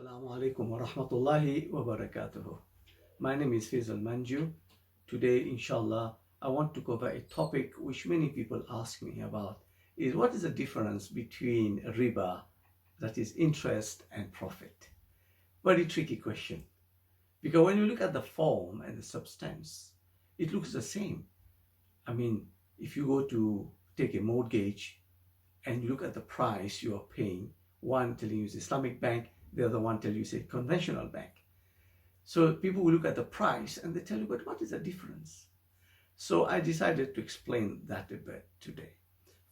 Assalamu alaikum wa rahmatullahi wa barakatuh. My name is Faisal Manju. Today, inshallah, I want to cover a topic which many people ask me about is what is the difference between riba, that is interest, and profit? Very tricky question. Because when you look at the form and the substance, it looks the same. I mean, if you go to take a mortgage and you look at the price you are paying, one telling you is Islamic bank, the other one tell you is a conventional bank. So people will look at the price and they tell you, but what is the difference? So I decided to explain that a bit today.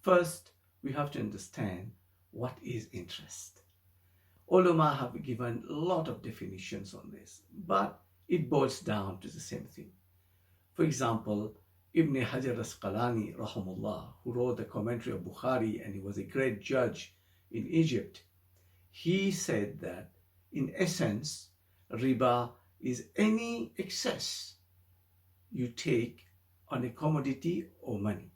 First, we have to understand what is interest. Ulama have given a lot of definitions on this, but it boils down to the same thing. For example, Ibn Hajar Asqalani, rahimahullah, who wrote the commentary of Bukhari, and he was a great judge in Egypt, he said that in essence, riba is any excess you take on a commodity or money.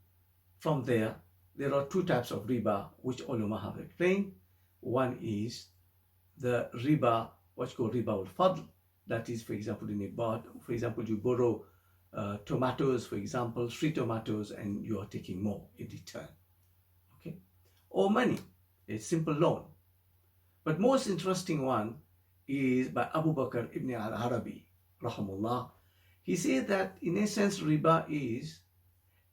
From there are two types of riba which ulama have explained. One is the riba, what's called riba al-fadl. That is, for example, for example, you borrow tomatoes, for example, 3 tomatoes, and you are taking more in return. Okay? Or money, a simple loan. But most interesting one is by Abu Bakr ibn al-Arabi, rahimahullah. He said that in essence, riba is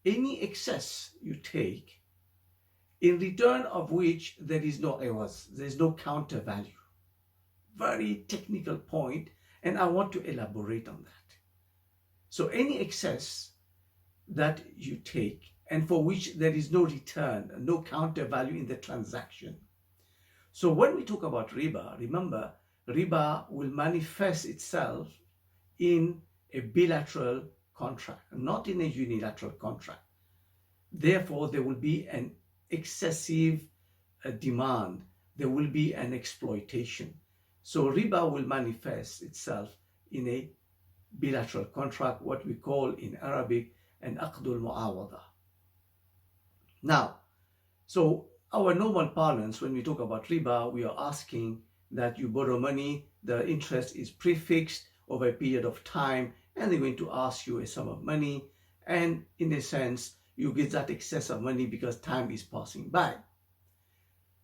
any excess you take in return of which there is no awaz, there is no counter value. Very technical point, and I want to elaborate on that. So any excess that you take and for which there is no return, no counter value in the transaction. So when we talk about riba, remember, riba will manifest itself in a bilateral contract, not in a unilateral contract. Therefore, there will be an excessive demand. There will be an exploitation. So riba will manifest itself in a bilateral contract, what we call in Arabic an aqdul mu'awada. Now, so our normal parlance, when we talk about riba, we are asking that you borrow money, the interest is prefixed over a period of time, and they're going to ask you a sum of money, and in a sense, you get that excess of money because time is passing by.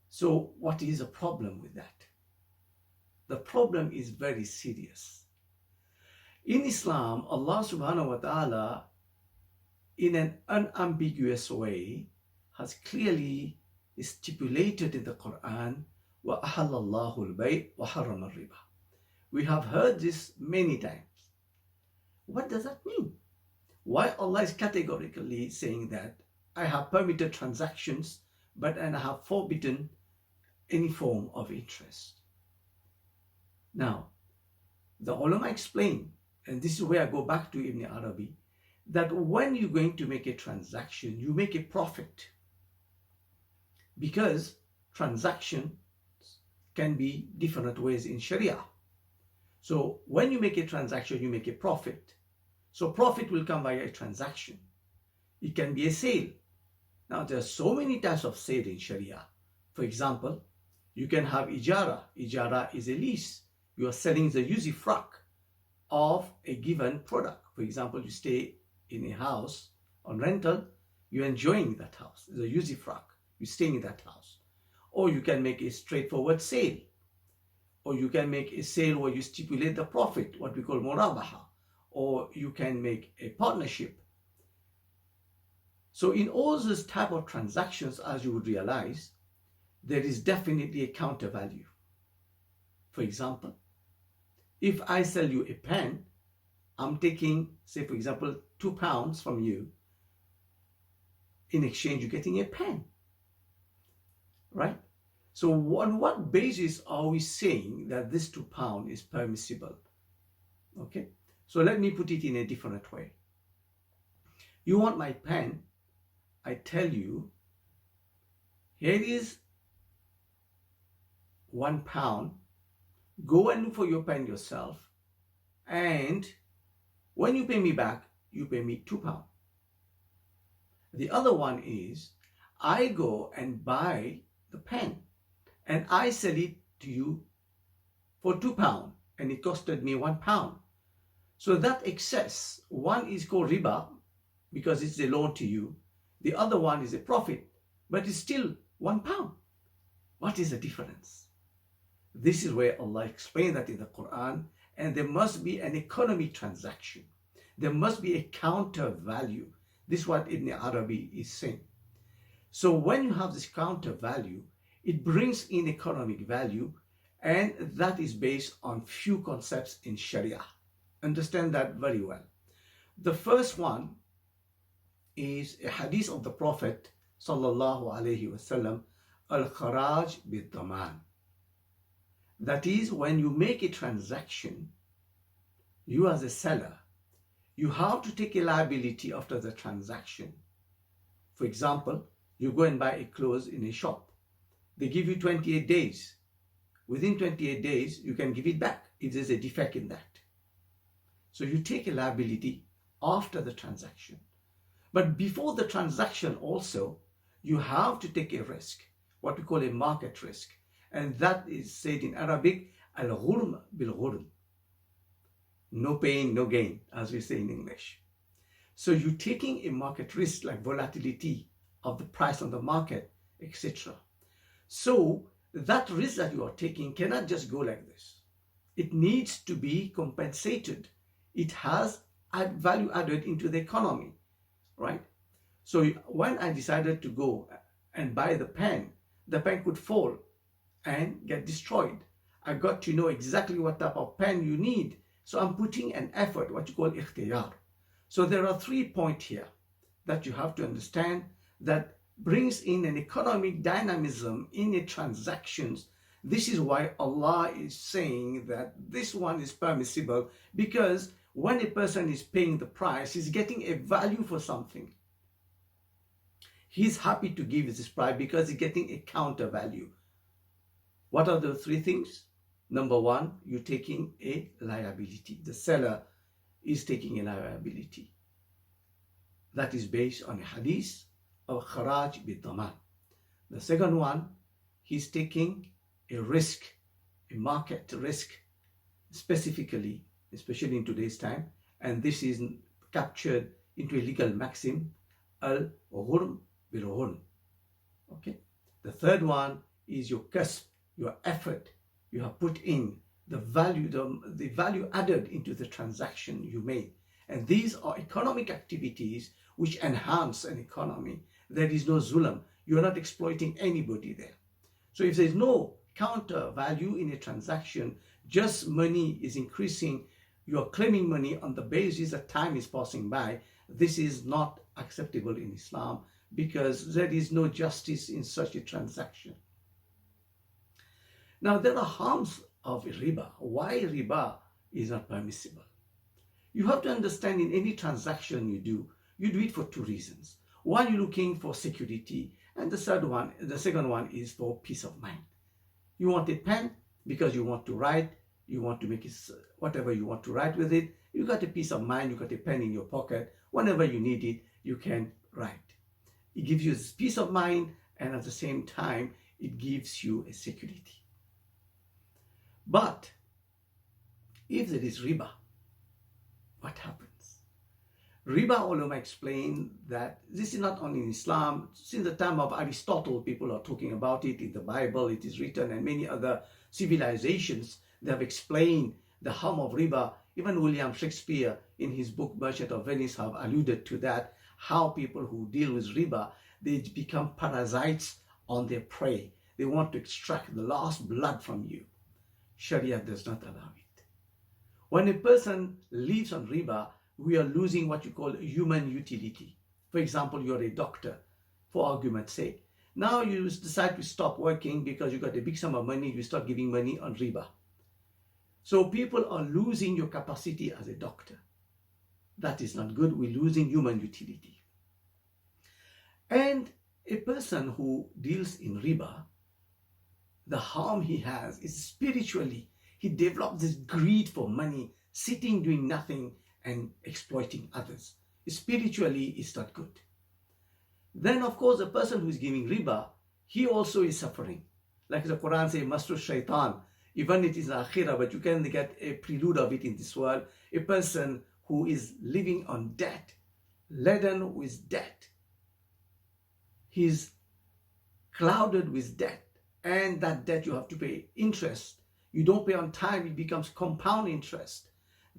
So what is the problem with that? The problem is very serious. In Islam, Allah subhanahu wa ta'ala, in an unambiguous way, has clearly stipulated in the Quran, وَأَحَلَّ اللَّهُ الْبَيْءَ وَحَرَّمَ الرِّبَى. We have heard this many times. What does that mean? Why Allah is categorically saying that I have permitted transactions, and I have forbidden any form of interest? Now, the ulama explain, and this is where I go back to Ibn Arabi, that when you're going to make a transaction, you make a profit. Because transactions can be different ways in Sharia. So when you make a transaction, you make a profit. So profit will come via a transaction. It can be a sale. Now there are so many types of sale in Sharia. For example, you can have ijara. Ijara is a lease. You are selling the usufruct of a given product. For example, you stay in a house on rental, you're enjoying that house, the usufruct. You're staying in that house. Or you can make a straightforward sale. Or you can make a sale where you stipulate the profit, what we call murabaha. Or you can make a partnership. So in all those type of transactions, as you would realize, there is definitely a counter value. For example, if I sell you a pen, I'm taking, say for example, £2 from you. In exchange, you're getting a pen. Right? So on what basis are we saying that this £2 is permissible? Okay, so let me put it in a different way. You want my pen, I tell you, here is £1, go and look for your pen yourself, and when you pay me back, you pay me £2. The other one is, I go and buy the pen and I sell it to you for £2 and it costed me £1. So that excess, one is called riba because it's a loan to you. The other one is a profit, but it's still £1. What is the difference? This is where Allah explained that in the Quran, and there must be an economic transaction. There must be a counter value. This is what Ibn Arabi is saying. So when you have this counter value, it brings in economic value, and that is based on few concepts in Sharia. Understand that very well. The first one is a hadith of the Prophet sallallahu alaihi wasallam, al-kharaj bid-daman. That is, when you make a transaction, you as a seller, you have to take a liability after the transaction. For example, you go and buy a clothes in a shop. They give you 28 days. Within 28 days, you can give it back if there's a defect in that. So you take a liability after the transaction. But before the transaction also, you have to take a risk, what we call a market risk. And that is said in Arabic, al-ghurm bil-ghurm. No pain, no gain, as we say in English. So you're taking a market risk like volatility of the price on the market, etc. So that risk that you are taking cannot just go like this. It needs to be compensated. It has value added into the economy, right? So when I decided to go and buy the pen could fall and get destroyed. I got to know exactly what type of pen you need. So I'm putting an effort, what you call ikhtiyar. So there are 3 points here that you have to understand that brings in an economic dynamism in the transactions. This is why Allah is saying that this one is permissible, because when a person is paying the price, he's getting a value for something. He's happy to give this price because he's getting a counter value. What are the 3 things? Number 1, you're taking a liability. The seller is taking a liability. That is based on a hadith of kharaj bid-daman. The second one, he's taking a risk, a market risk, specifically, especially in today's time, and this is captured into a legal maxim, al-ghurm bil-ghurm. Okay. The third one is your kasb, your effort. You have put in the value, the value added into the transaction you made. And these are economic activities which enhance an economy. There is no zulam. You're not exploiting anybody there. So if there's no counter value in a transaction, just money is increasing, you're claiming money on the basis that time is passing by. This is not acceptable in Islam because there is no justice in such a transaction. Now, there are harms of riba. Why riba is not permissible? You have to understand, in any transaction you do it for 2 reasons. One, you're looking for security, and the second one is for peace of mind. You want a pen because you want to write, you want to make it whatever you want to write with it. You got a peace of mind, you got a pen in your pocket. Whenever you need it, you can write. It gives you peace of mind, and at the same time, it gives you a security. But if there is riba, what happens? Riba, ulama explain that this is not only in Islam. Since the time of Aristotle, people are talking about it. In the Bible, it is written, and many other civilizations, they have explained the harm of riba. Even William Shakespeare, in his book Merchant of Venice, have alluded to that, how people who deal with riba, they become parasites on their prey. They want to extract the last blood from you. Sharia does not allow it. When a person lives on riba, we are losing what you call human utility. For example, you're a doctor, for argument's sake. Now you decide to stop working because you got a big sum of money, you start giving money on riba. So people are losing your capacity as a doctor. That is not good. We're losing human utility. And a person who deals in riba, the harm he has is spiritually. He develops this greed for money, sitting doing nothing and exploiting others. Spiritually, it's not good. Then, of course, the person who is giving riba, he also is suffering. Like the Quran says, Masru Shaitan, even it is akhirah, but you can get a prelude of it in this world. A person who is living on debt, laden with debt, he's clouded with debt, and that debt you have to pay interest. You don't pay on time, it becomes compound interest.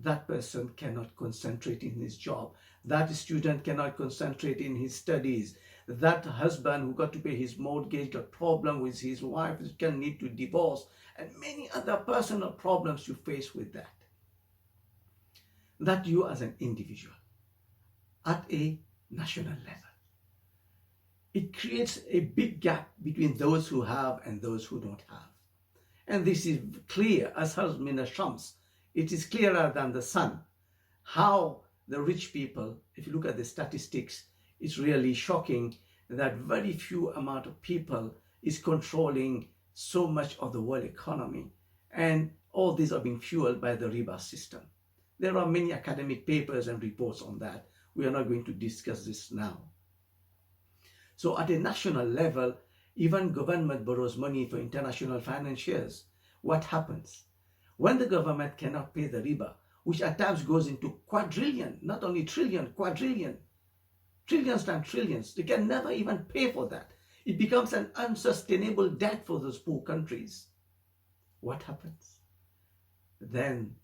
That person cannot concentrate in his job. That student cannot concentrate in his studies. That husband who got to pay his mortgage, got problem with his wife, can need to divorce, and many other personal problems you face with that. That you as an individual at a national level. It creates a big gap between those who have and those who don't have. And this is clear as min ash-shams. It is clearer than the sun. How the rich people, if you look at the statistics, it's really shocking that very few amount of people is controlling so much of the world economy. And all these are being fueled by the Riba system. There are many academic papers and reports on that. We are not going to discuss this now. So at a national level, even government borrows money for international financiers. What happens? When the government cannot pay the riba, which at times goes into quadrillion, not only trillion, quadrillion, trillions times trillions, they can never even pay for that. It becomes an unsustainable debt for those poor countries. What happens? Then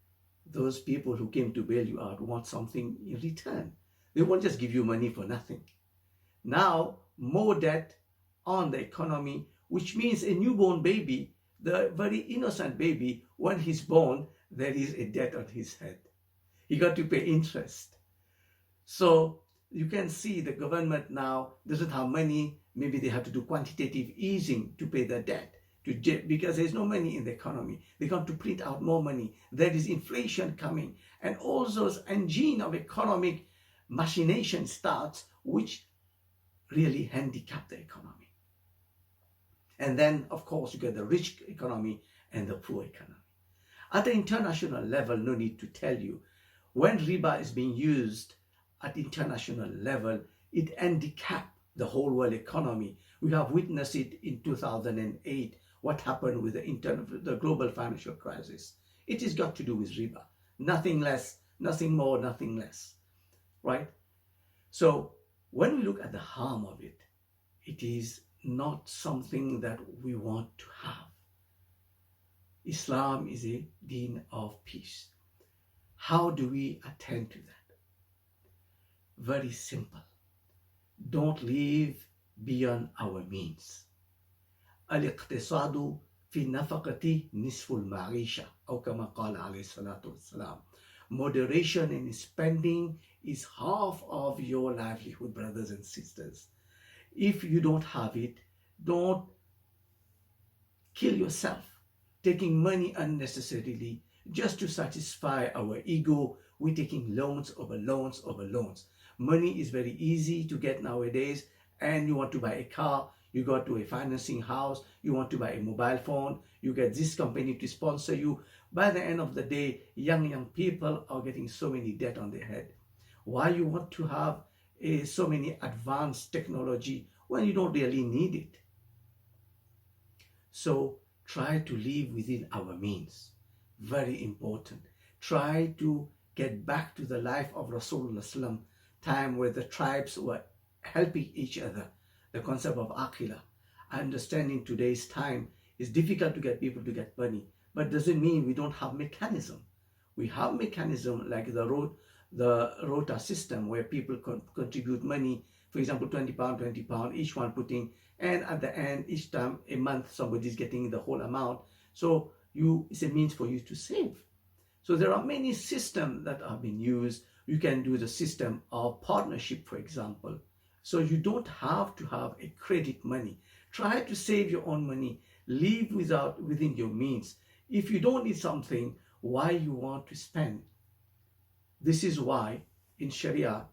those people who came to bail you out want something in return. They won't just give you money for nothing. Now, more debt on the economy, which means a newborn baby, the very innocent baby, when he's born, there is a debt on his head. He got to pay interest. So you can see the government now doesn't have money. Maybe they have to do quantitative easing to pay the debt, because there's no money in the economy. They got to print out more money. There is inflation coming. And all those engine of economic machination starts, which really handicap the economy. And then, of course, you get the rich economy and the poor economy. At the international level, no need to tell you, when riba is being used at international level, it handicaps the whole world economy. We have witnessed it in 2008, what happened with the global financial crisis. It has got to do with riba. Nothing less, nothing more, nothing less. Right? So when we look at the harm of it, it is not something that we want to have. Islam is a deen of peace. How do we attend to that? Very simple. Don't live beyond our means. Al-iqtisadu fi nafaqati nisful ma'isha, أو كما قال عليه الصلاة والسلام. Moderation in spending is half of your livelihood, brothers and sisters. If you don't have it, don't kill yourself taking money unnecessarily just to satisfy our ego. We're taking loans over loans over loans. Money is very easy to get nowadays, and you want to buy a car, you go to a financing house, you want to buy a mobile phone, you get this company to sponsor you. By the end of the day, young people are getting so many debt on their head. Why you want to have so many advanced technology when you don't really need it? So try to live within our means. Very important. Try to get back to the life of Rasulullah, time where the tribes were helping each other. The concept of aqilah. I understand in today's time it's difficult to get people to get money, but doesn't mean we don't have mechanism. We have mechanism like the rota system where people contribute money. For example, £20, each one putting, and at the end, each time, a month, somebody's getting the whole amount. So it's a means for you to save. So there are many systems that have been used. You can do the system of partnership, for example. So you don't have to have a credit money. Try to save your own money. Live within your means. If you don't need something, why you want to spend? This is why in Sharia,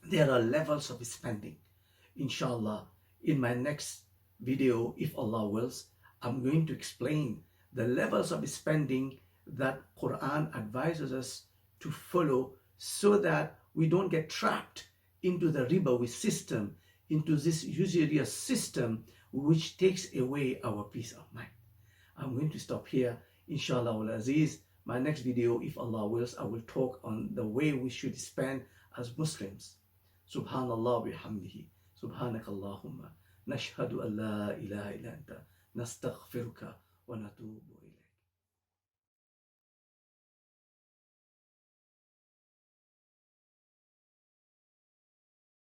there are levels of spending. Inshallah, in my next video, if Allah wills, I'm going to explain the levels of spending that Quran advises us to follow so that we don't get trapped into the riba system, into this usurious system which takes away our peace of mind. I'm going to stop here. Inshallah wal Aziz. My next video, if Allah wills, I will talk on the way we should spend as Muslims. Subhanallah bihamdihi. Subhanak Allahumma. Nashhadu an la ilaha illa anta. Nastaghfiruka wa natubu.